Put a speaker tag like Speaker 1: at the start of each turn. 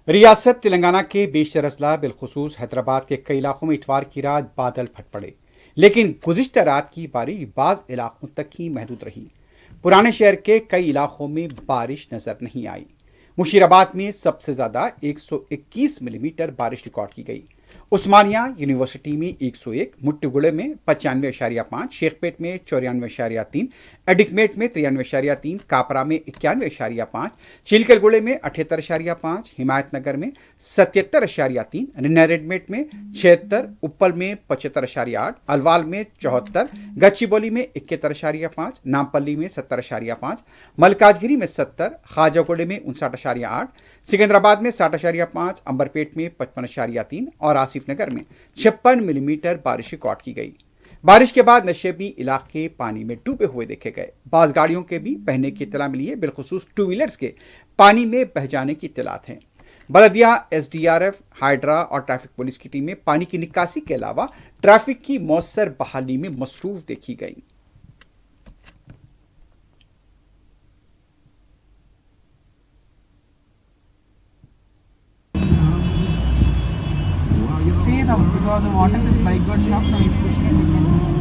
Speaker 1: रियासत तेलंगाना के बेशतर अजला बिलखुसूस हैदराबाद के कई इलाकों में इतवार की रात बादल फट पड़े, लेकिन गुज़िश्ता रात की बारिश बाज़ इलाकों तक ही महदूद रही। पुराने शहर के कई इलाकों में बारिश नजर नहीं आई। मुशीराबाद में सबसे ज़्यादा 121 मिलीमीटर बारिश रिकॉर्ड की गई। उस्मानिया यूनिवर्सिटी में 101, मुट्टुगुड़े में 95.5, शेखपेट में 94.3, एडिकमेट में 93.3, कापरा में 91.5, चिलकलगुड़े में 78.5, हिमायतनगर में 77.3, नरेडमेट में 76, उप्पल में 75.8, अलवाल में 74, गच्चीबौली में 71.5, नामपल्ली में 70.5, मलकाजगिरी में 70, खाजागुड़े में 59.8, सिकंदराबाद में 60.5, अंबरपेट में 55.3 और आसिफ नगर में 56 मिलीमीटर बारिश रिकॉर्ड की गई। बारिश के बाद नशेबी इलाके पानी में डूबे हुए देखे गए। बास गाड़ियों के भी बहने की इत्तला मिली है, बिलखुसूस टू व्हीलर्स के पानी में बह जाने की इत्तलात हैं। बलदिया, एसडीआरएफ, हाइड्रा और ट्रैफिक पुलिस की टीमें पानी की निकासी के अलावा ट्रैफिक की मौसर बहाली में मसरूफ देखी गई।
Speaker 2: See them because the water is bike got stopped, so he's pushing it again.